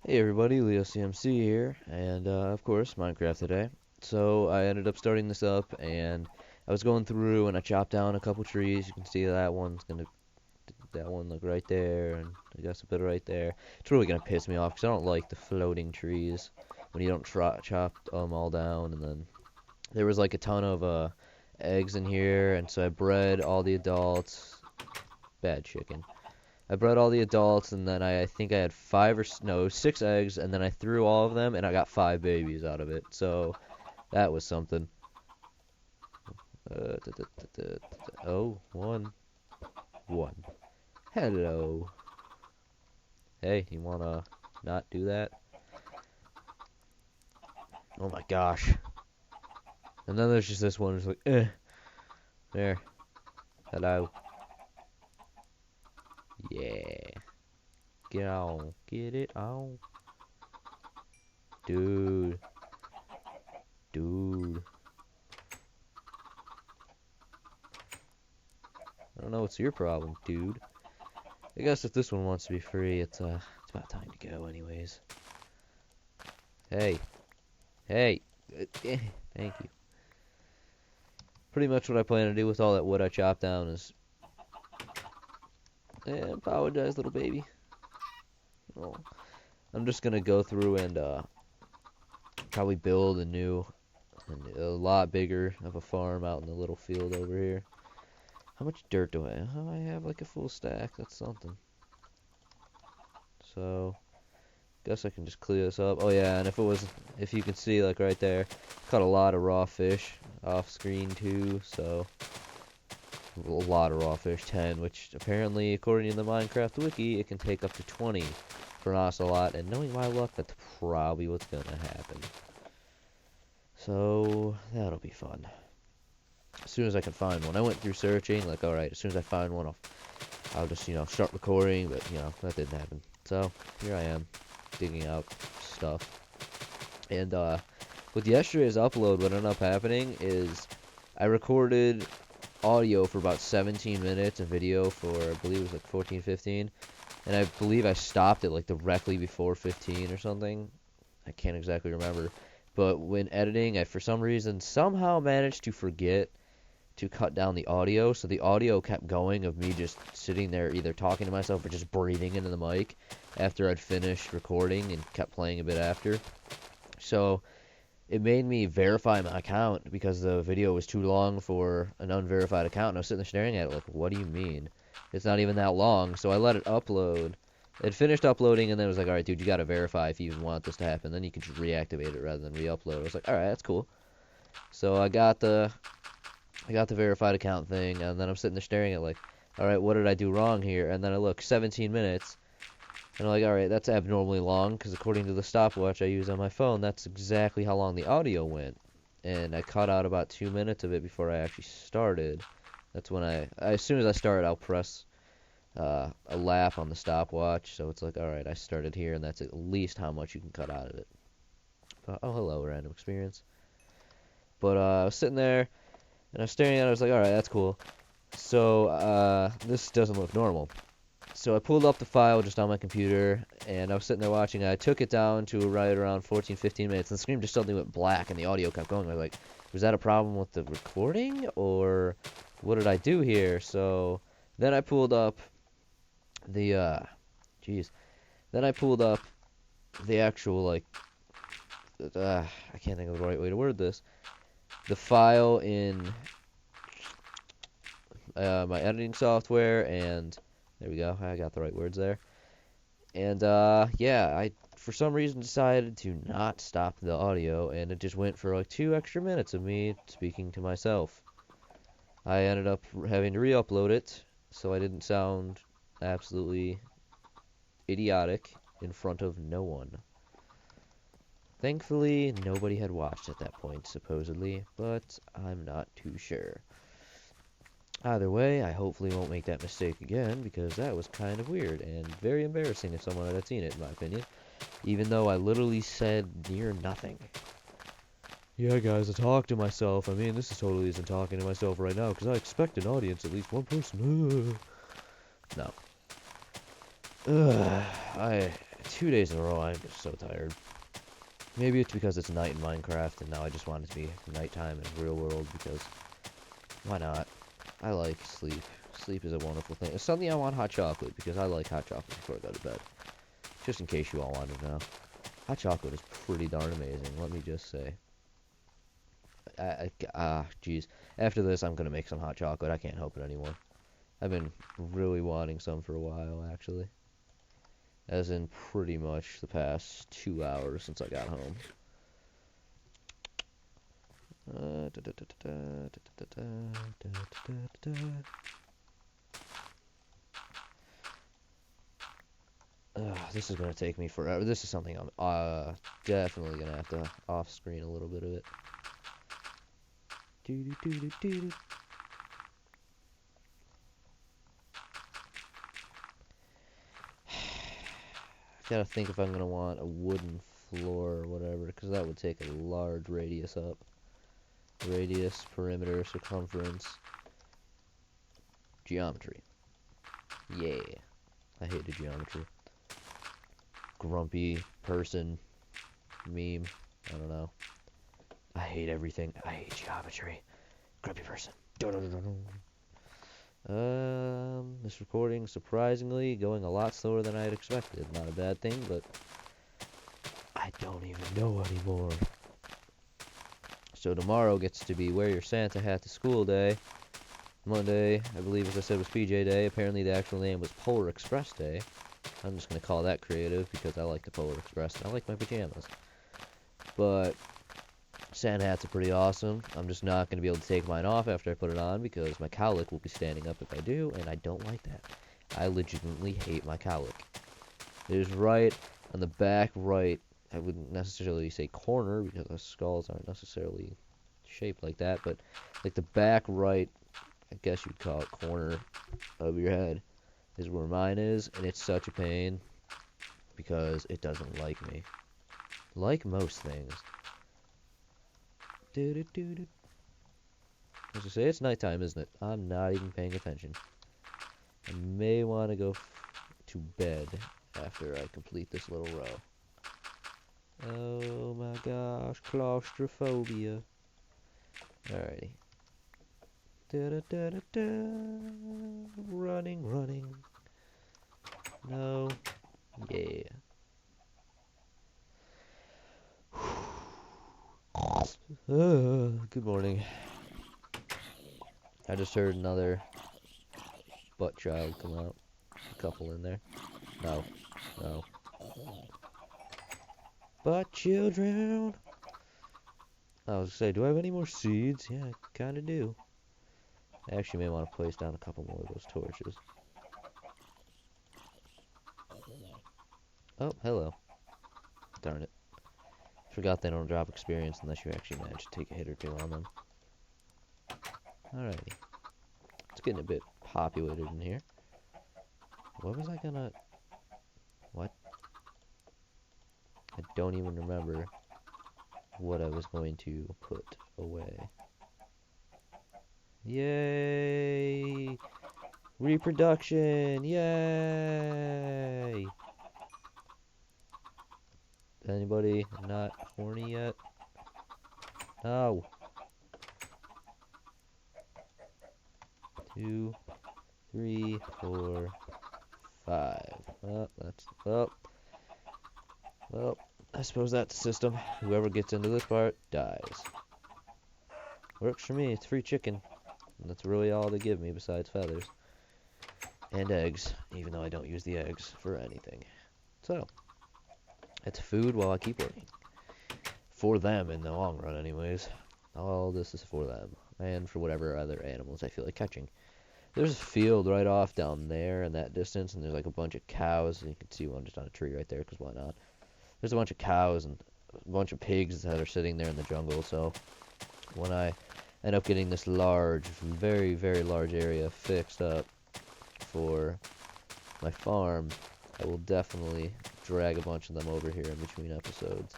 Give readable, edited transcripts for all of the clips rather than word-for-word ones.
Hey everybody, Leo CMC here, and of course Minecraft today. So I ended up starting this up, and I was going through, and I chopped down a couple trees. You can see that one like right there, and I guess a bit right there. It's really gonna piss me off because I don't like the floating trees when you don't chop them all down. And then there was like a ton of eggs in here, and so I bred all the adults. Bad chicken. I bred all the adults, and then I think I had no, 6 eggs, and then I threw all of them, and I got 5 babies out of it. So that was something. Oh, one, one. Hello. Hey, you wanna not do that? Oh my gosh. And then there's just this one, it's like, there. Hello. Yeah. Get on. Get it on. Dude. Dude. I don't know what's your problem, dude. I guess if this one wants to be free, it's about time to go anyways. Hey. Hey. Thank you. Pretty much what I plan to do with all that wood I chopped down is... apologize, little baby. Oh. I'm just gonna go through and, probably build and a lot bigger of a farm out in the little field over here. How much dirt do I have? Oh, I have like a full stack. That's something. So... guess I can just clear this up. Oh yeah, and if you can see like right there, caught a lot of raw fish off screen too, so a lot of raw fish, 10, which apparently according to the Minecraft wiki, it can take up to 20 for an ocelot, and knowing my luck, that's probably what's gonna happen. So that'll be fun. As soon as I can find one. I went through searching, like alright, as soon as I find one, I'll just, start recording, but that didn't happen. So here I am, digging out stuff. And with yesterday's upload, what ended up happening is I recorded audio for about 17 minutes and video for, I believe it was like 14, 15. And I believe I stopped it like directly before 15 or something. I can't exactly remember. But when editing, I for some reason somehow managed to forget to cut down the audio, so the audio kept going of me just sitting there either talking to myself or just breathing into the mic after I'd finished recording and kept playing a bit after. So it made me verify my account because the video was too long for an unverified account, and I was sitting there staring at it like, what do you mean? It's not even that long. So I let it upload. It finished uploading, and then it was like, alright, dude, you gotta verify if you even want this to happen. Then you can just reactivate it rather than re-upload. I was like, alright, that's cool. So I got the verified account thing, and then I'm sitting there staring at like, alright, what did I do wrong here? And then I look, 17 minutes, and I'm like, alright, that's abnormally long, because according to the stopwatch I use on my phone, that's exactly how long the audio went. And I cut out about 2 minutes of it before I actually started. That's when as soon as I start, I'll press a lap on the stopwatch, so it's like, alright, I started here, and that's at least how much you can cut out of it. But, oh, hello, random experience. But I was sitting there, and I was staring at it, I was like, alright, that's cool. So, this doesn't look normal. So I pulled up the file just on my computer, and I was sitting there watching. I took it down to right around 14, 15 minutes, and the screen just suddenly went black, and the audio kept going. I was like, was that a problem with the recording, or what did I do here? So then I pulled up the, Then I pulled up the actual, like, I can't think of the right way to word this. The file in my editing software, and there we go, I got the right words there. And yeah, I for some reason decided to not stop the audio, and it just went for like 2 extra minutes of me speaking to myself. I ended up having to re-upload it, so I didn't sound absolutely idiotic in front of no one. Thankfully, nobody had watched at that point, supposedly, but I'm not too sure. Either way, I hopefully won't make that mistake again, because that was kind of weird and very embarrassing if someone had seen it, in my opinion. Even though I literally said near nothing. Yeah, guys, I talk to myself. I mean, this is totally isn't talking to myself right now, because I expect an audience, at least one person. No. 2 days in a row, I'm just so tired. Maybe it's because it's night in Minecraft, and now I just want it to be nighttime in real world, because why not? I like sleep. Sleep is a wonderful thing. Suddenly I want hot chocolate, because I like hot chocolate before I go to bed. Just in case you all wanted to know. Hot chocolate is pretty darn amazing, let me just say. Jeez. After this, I'm gonna make some hot chocolate. I can't help it anymore. I've been really wanting some for a while, actually. As in pretty much the past 2 hours since I got home. This is gonna take me forever. This is something I'm definitely gonna have to off-screen a little bit of it. Gotta think if I'm gonna want a wooden floor or whatever, because that would take a large radius up. Radius, perimeter, circumference, geometry. Yeah, I hate the geometry. Grumpy person meme. I don't know. I hate everything. I hate geometry. Grumpy person. This recording surprisingly going a lot slower than I had expected. Not a bad thing, but I don't even know anymore. So tomorrow gets to be wear your Santa hat to school day. Monday, I believe, as I said, was PJ Day. Apparently the actual name was Polar Express Day. I'm just going to call that creative because I like the Polar Express and I like my pajamas. But Santa hats are pretty awesome. I'm just not going to be able to take mine off after I put it on because my cowlick will be standing up if I do, and I don't like that. I legitimately hate my cowlick. It is right on the back right. I wouldn't necessarily say corner because the skulls aren't necessarily shaped like that, but like the back right, I guess you'd call it corner of your head, is where mine is, and it's such a pain because it doesn't like me. Like most things. As I say, it's nighttime, isn't it? I'm not even paying attention. I may want to go to bed after I complete this little row. Oh my gosh, claustrophobia. Alrighty. Running, running. No. Yeah. Good morning. I just heard another butt child come out. A couple in there. No. No. Butt children. I was gonna say, do I have any more seeds? Yeah, I kinda do. I actually may want to place down a couple more of those torches. Oh, hello. Darn it. Forgot they don't drop experience unless you actually manage to take a hit or two on them. Alrighty. It's getting a bit populated in here. What was I gonna... What? I don't even remember what I was going to put away. Yay! Reproduction! Yay! Anybody not horny yet? No! 2, 3, 4, 5. Oh, that's... Oh. Well, I suppose that's the system. Whoever gets into this part dies. Works for me. It's free chicken. And that's really all they give me besides feathers. And eggs, even though I don't use the eggs for anything. So, it's food while I keep working. For them in the long run, anyways. All this is for them. And for whatever other animals I feel like catching. There's a field right off down there in that distance, and there's like a bunch of cows. And you can see one just on a tree right there, because why not? There's a bunch of cows and a bunch of pigs that are sitting there in the jungle, so when I end up getting this large, very, very large area fixed up for my farm, I will definitely drag a bunch of them over here in between episodes.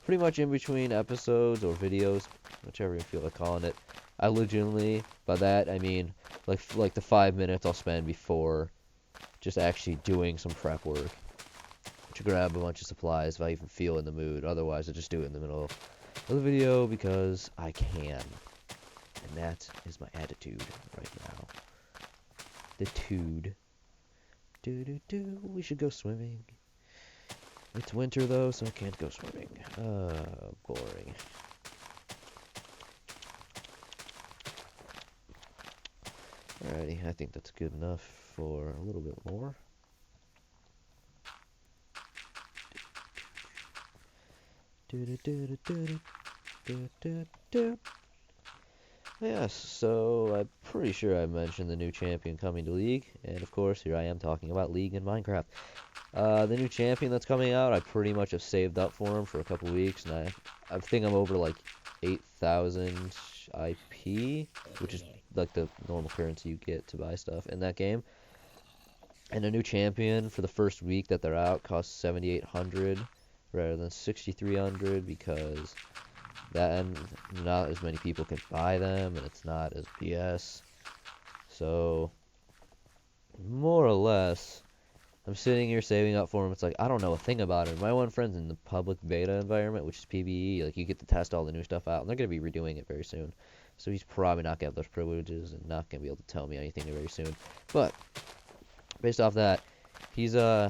Pretty much in between episodes or videos, whichever you feel like calling it. I legitimately, by that, I mean like the 5 minutes I'll spend before just actually doing some prep work. to grab a bunch of supplies if I even feel in the mood. Otherwise, I just do it in the middle of the video because I can. And that is my attitude right now. The tude. Do. We should go swimming. It's winter though, so I can't go swimming. Boring. Alrighty, I think that's good enough for a little bit more. Yes, so I'm pretty sure I mentioned the new champion coming to League, and of course here I am talking about League in Minecraft. The new champion that's coming out, I pretty much have saved up for him for a couple weeks, and I think I'm over like 8,000 IP, which is like the normal currency you get to buy stuff in that game. And a new champion for the first week that they're out costs 7,800 rather than 6,300 because and not as many people can buy them, and it's not as BS. So, more or less, I'm sitting here saving up for them. It's like, I don't know a thing about it. My one friend's in the public beta environment, which is PvE. Like, you get to test all the new stuff out, and they're going to be redoing it very soon. So he's probably not going to have those privileges and not going to be able to tell me anything very soon. But, based off that, he's in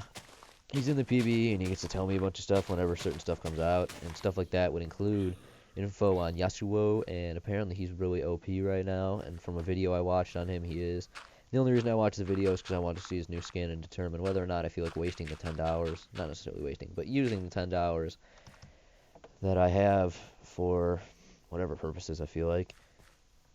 the PvE, and he gets to tell me a bunch of stuff whenever certain stuff comes out, and stuff like that would include info on Yasuo, and apparently he's really OP right now, and from a video I watched on him, he is. The only reason I watched the video is because I wanted to see his new skin and determine whether or not I feel like wasting the $10, not necessarily wasting, but using the $10 that I have for whatever purposes I feel like,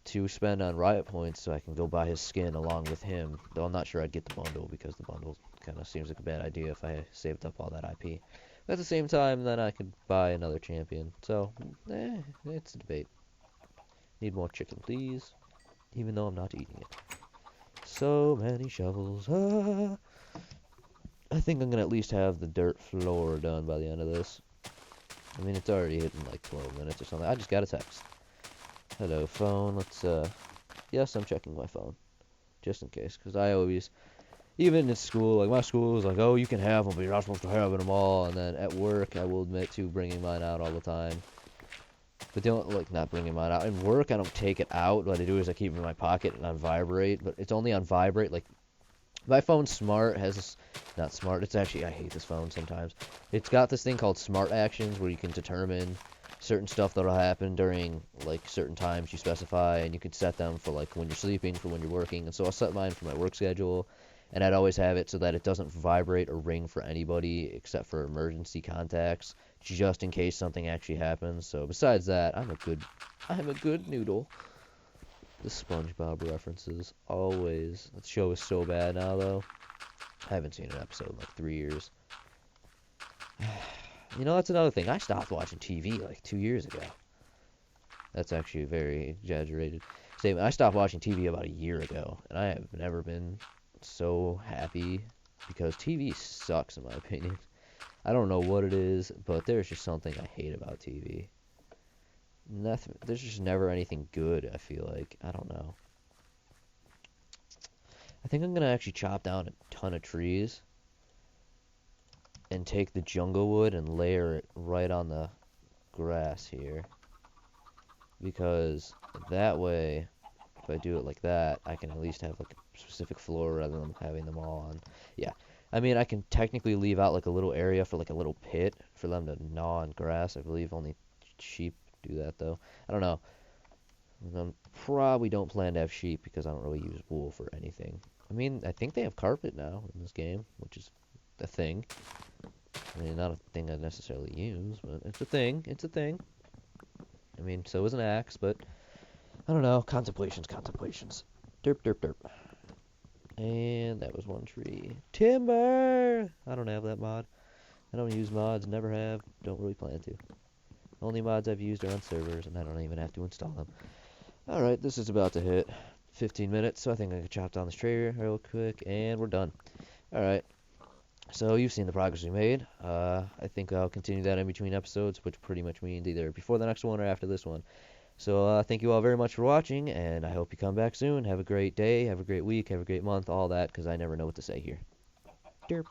to spend on Riot points so I can go buy his skin along with him, though I'm not sure I'd get the bundle, because the bundle kind of seems like a bad idea if I saved up all that IP. But at the same time, then I could buy another champion. So, it's a debate. Need more chicken, please. Even though I'm not eating it. So many shovels. I think I'm going to at least have the dirt floor done by the end of this. I mean, it's already hitting like 12 minutes or something. I just got a text. Hello, phone. Let's, yes, I'm checking my phone. Just in case, because I always... Even in school, like my school is like, oh, you can have them, but you're not supposed to have them all. And then at work, I will admit to bringing mine out all the time. But don't, like, not bringing mine out. In work, I don't take it out. What I do is I keep it in my pocket and on vibrate. But it's only on vibrate. Like, my phone's smart. Not smart. It's actually, I hate this phone sometimes. It's got this thing called Smart Actions where you can determine certain stuff that'll happen during, like, certain times you specify. And you can set them for, like, when you're sleeping, for when you're working. And so I'll set mine for my work schedule. And I'd always have it so that it doesn't vibrate or ring for anybody except for emergency contacts, just in case something actually happens. So besides that, I'm a good noodle. The SpongeBob references, always. That show is so bad now, though. I haven't seen an episode in like 3 years. You know, that's another thing. I stopped watching TV like 2 years ago. That's actually a very exaggerated statement. I stopped watching TV about a year ago, and I have never been so happy, because TV sucks in my opinion. I don't know what it is, but there's just something I hate about TV. Nothing. There's just never anything good, I feel like. I don't know. I think I'm gonna actually chop down a ton of trees and take the jungle wood and layer it right on the grass here, because that way, if I do it like that, I can at least have like a specific floor rather than having them all on. Yeah, I mean, I can technically leave out like a little area for like a little pit for them to gnaw on grass. I believe only sheep do that, though. I don't know. I probably don't plan to have sheep because I don't really use wool for anything. I mean, I think they have carpet now in this game, which is a thing. I mean, not a thing I necessarily use, but it's a thing. It's a thing. I mean, so is an axe, but I don't know. Contemplations. Derp, derp, derp. And that was one tree. Timber! I don't have that mod. I don't use mods, never have, don't really plan to. Only mods I've used are on servers, and I don't even have to install them. Alright, this is about to hit 15 minutes, so I think I can chop down this tree real quick, and we're done. Alright, so you've seen the progress we made. I think I'll continue that in between episodes, which pretty much means either before the next one or after this one. So thank you all very much for watching, and I hope you come back soon. Have a great day, have a great week, have a great month, all that, because I never know what to say here. Derp.